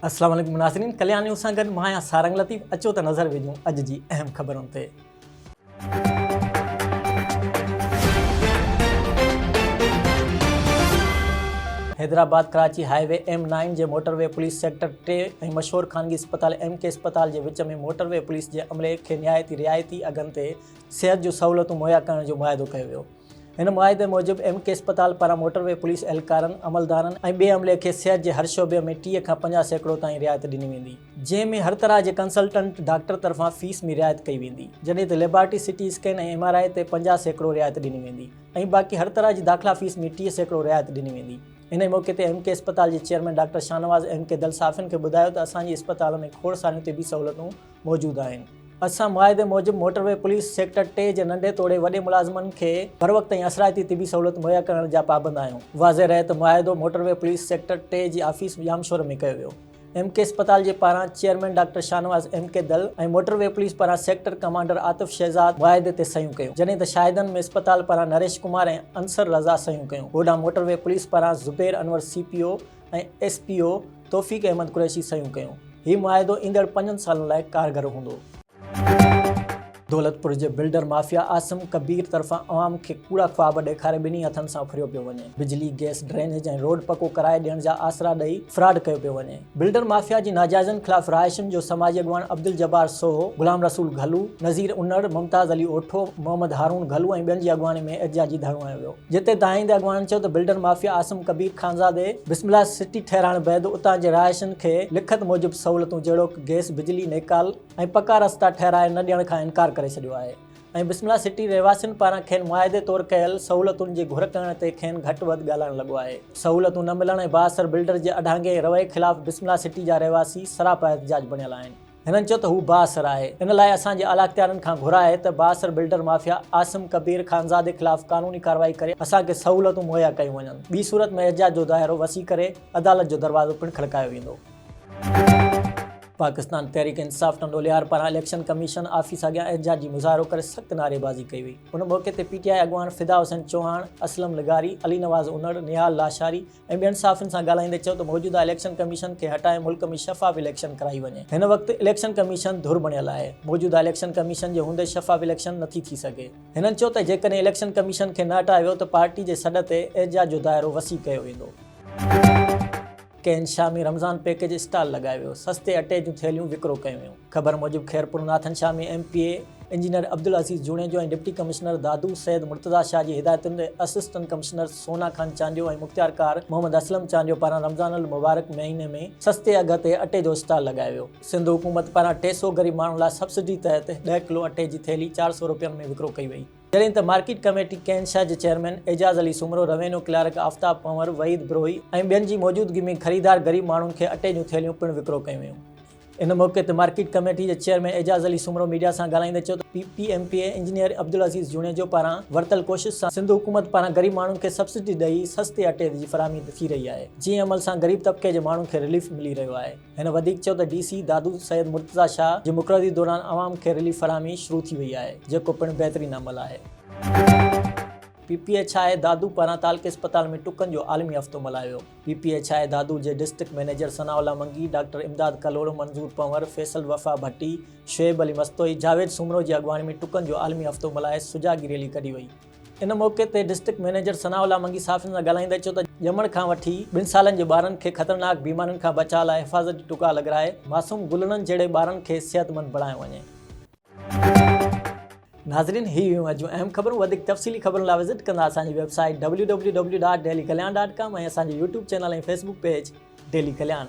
अस्सलाम वालेकुम नाज़रीन, कल्याण न्यूज़ सां गॾु मां आहियां सारंग लतीफ़। अचो त नज़र विझूं अॼु जी अहम ख़बरुनि ते। हैदराबाद कराची हाईवे M9 जे मोटरवे पुलिस सेक्टर 3 ऐं मशहूर ख़ानगी अस्पताल MK अस्पताल जे विच में मोटरवे पुलिस जे अमले खे रियायती अघनि ते सिहत जूं सहूलियतूं मुहैया करण जो मुआहिदो कयो वियो। हिन मुआहिदे मूजिबि MK अस्पताल पारां मोटरवे पुलिस एहलकारनि, अमलदारनि ऐं ॿिए अमले खे सिहत जे हर शोबे में 30 खां 50% ताईं रियायत ॾिनी वेंदी, जंहिं में हर तरह जे कंसल्टेंट डॉक्टर तरफ़ां फीस में रियायत कई वेंदी, जॾहिं त लेबॉरेटरी CT स्कैन ऐं MRI ते 50% रियायत ॾिनी वेंदी ऐं बाक़ी हर तरह जी दाख़िला फीस में 30% रियायत ॾिनी वेंदी। इन मौक़े ते MK अस्पताल जे चेयरमैन डॉक्टर शाहनवाज़ MK दलसाफ़िन खे ॿुधायो त असांजी अस्पताल में खोड़ सारियूं तिबी सहूलियतूं मौजूदु आहिनि। असां मुआहिदे मूजिबि मोटरवे पुलिस सेक्टर 3 जे नंढे तोड़े वॾे मुलाज़िमनि खे बर वक़्त ऐं असराइती तिबी सहूलियत मुहैया करण जा पाबंद आहियूं। वाज़े रहे त मुआहिदो मोटरवे पुलिस सेक्टर 3 जी ऑफिस जामशोर में कयो वियो। MK अस्पताल जे पारां चेयरमैन डॉक्टर शाहनवाज़ MK दल ऐं मोटरवे पुलिस पारां सेक्टर कमांडर आतिफ़ शहज़ाद मुआहिदे ते सयूं कयूं, जॾहिं त शाहिदनि में अस्पताल पारां नरेश कुमार ऐं अंसर रज़ा सयूं कयूं। होॾां मोटरवे पुलिस पारां ज़ुबैर अनवर CPO ऐं SPO तौफ़ीक़ अहमद कुरैशी सयूं कयूं। हीउ मुआहिदो ईंदड़ 5 सालनि लाइ कारगर हूंदो। दौलतपुर जे बिल्डर माफ़िया आसिम कबीर तरफ़ां अवाम खे कूड़ा ख्वाब ॾेखारे ॿिन्ही हथनि सां फिरियो पियो वञे। बिजली, गैस, ड्रेनेज ऐं रोड पको कराए ॾियण जा आसरा ॾेई फ्रॉड कयो पियो वञे। बिल्डर माफ़िया जी नाजाइज़नि ख़िलाफ़ रहायशुनि जो समाजी अॻवान अब्दुल जब्बार सोहो, गुलाम रसूल घलू, नज़ीर उन्नड़, मुमताज़ अली ओठो, मोहम्मद हारून घलू ऐं ॿियनि जी अॻवानी में एहतिजाजी धरणो हंयो वियो, जिते दाहींदे अॻवाननि चयो त बिल्डर माफ़िया आसिम कबीर ख़ानज़ादे बिस्मिल्लाह सिटी ठहिराइण बैदि उतां जे रहायशुनि खे लिखत मूजिबि सहूलियतूं जहिड़ोकि गैस, बिजली, नेकाल ऐं पका रस्ता ठहिराए न ॾियण खां इनकार करे छॾियो आहे ऐं बिस्मिल्लाह सिटी रहवासियुनि पारां खेनि मुआहिदे तौरु कयल सहूलियतुनि जी घुर करण ते खेनि घटि वधि ॻाल्हाइण लॻो आहे। सहूलियतूं न मिलण ऐं बाअसर बिल्डर जे अढांगे रवैये ख़िलाफ़ बिस्मिल्लाह सिटी जा रहवासी सरापा एहतिजाज बणियल आहिनि। हिननि चयो त हू बाअसर आहे। इन लाइ असांजे आला इख्तियारनि खां घुराए त बाअसर बिल्डर माफ़िया आसिम कबीर ख़ानज़ादे ख़िलाफ़ क़ानूनी कार्रवाई करे असांखे सहूलियतूं मुहैया कयूं वञनि। ॿी सूरत में एहतिजाज जो दाइरो वसी करे अदालत जो दरवाज़ो पिणु खड़कायो वेंदो। पाकिस्तान तहरीक इंसाफ़ टंडोलियार पारां इलेक्शन कमीशन ऑफिस अॻियां एहतिजाजी मुज़ाहिरो करे सख़्त नारेबाज़ी कई वई। उन मौक़े ते PTI अॻवान फिदा हुसैन चौहान, असलम लिगारी, अली नवाज़ उन्नड़, निहाल लाशारी ऐं ॿियनि साफ़ियुनि सां ॻाल्हाईंदे चयो त मौजूदा इलेक्शन कमीशन खे हटाए मुल्क में शफ़ाफ़ इलेक्शन कराई वञे। हिन वक़्तु इलेक्शन कमीशन धुर बणियल आहे। मौजूदा इलेक्शन कमीशन जे हूंदे शफ़ाफ़ इलेक्शन नथी थी सघे। हिननि चयो त जेकॾहिं इलेक्शन कमीशन खे न हटायो वियो त पार्टी जे सॾ ते एहतिजाज जो दाइरो वसी कयो वेंदो। केन शाह में रमज़ान पैकेज स्टॉल लॻायो वियो, सस्ते अटे जूं थैलियूं विकिरो कयूं वियूं। ख़बर मूजिबि खैरपुर नाथन शाह में MPA इंजीनियर अब्दुल अज़ीज़ जुणेजो ऐं डिप्टी कमिश्नर दादू सैद मुर्तज़ा शाह जी हिदायतुनि ते असिस्टेंट कमिश्नर सोना खान चांडियो ऐं मुख़्तियारकार मोहम्मद असलम चांडियो पारां रमज़ान अल मुबारक महीने में सस्ते अघ ते अटे जो स्टॉल लॻायो वियो। सिंध हुकूमत पारां 300 ग़रीब माण्हुनि लाइ सब्सिडी तहत 10 किलो अटे जी थैली 400 रुपयनि में विकिरो कई वई, जॾहिं त मार्केट कमेटी कैन शाह जे chairman Ejaz Ali Soomro, revenue clerk Aftab Panwar, Waheed Brohi ऐं ॿियनि जी मौजूदगी में ख़रीदार ग़रीब माण्हुनि खे अटे जूं थैलियूं पिणु विकिरो कयूं वियूं। इन मौक़े ते मार्केट कमेटी जे चेयरमैन एजाज़ अली सुमरो मीडिया सां ॻाल्हाईंदे चयो त PMPA इंजीनियर अब्दुल अज़ीज़ जुणेजो पारां वरितल कोशिश सां सिंध हुकूमत पारां ग़रीब माण्हुनि खे सब्सिडी ॾेई सस्ते अटे जी फ़राहमी थी रही आहे, जीअं अमल सां ग़रीब तबिके जे माण्हुनि खे रिलीफ मिली रहियो आहे। हिन वधीक चयो त DC दादू सैद मुर्तज़ा शाह जी मुक़ररी दौरान अवाम खे रिलीफ फ़राहमी शुरू थी वई आहे, जेको पिणु बहितरीन अमल आहे। PPH आहे दादू पारां तालके अस्पताल में टुकनि जो आलमी हफ़्तो मल्हायो। PPH आहे दादू जे डिस्ट्रिक्ट मैनेजर सनाउल्ला मंगी, डॉक्टर इमदाद कलोड़ो, मंज़ूर पंवर, फैसल वफ़ा भट्टी, शुएब अली मस्तोई, जावेद सुमरो जी अॻवानी में टुकनि जो आलमी हफ़्तो मल्हाए सुजागी रैली कढी वई। इन मौक़े ते डिस्ट्रिक्ट मैनेजर सनाउल्ला मंगी साफ़ियुनि सां ॻाल्हाईंदे चयो त ॼमण खां वठी 2 सालनि जे ॿारनि खे ख़तरनाक बीमारियुनि खां बचाव लाइ हिफ़ाज़ती टुका लॻाए मासूम गुलननि जहिड़े ॿारनि खे सिहतमंद बणायो वञे। नाज़रीन, ही हुयूं अॼु अहम ख़बरूं। वधीक तफ़सीली ख़बरुनि लाइ विज़िट कंदा असांजी वेबसाइट www.dailykalyan.com ऐं असांजे YouTube चैनल ऐं Facebook पेज डेली कल्याण।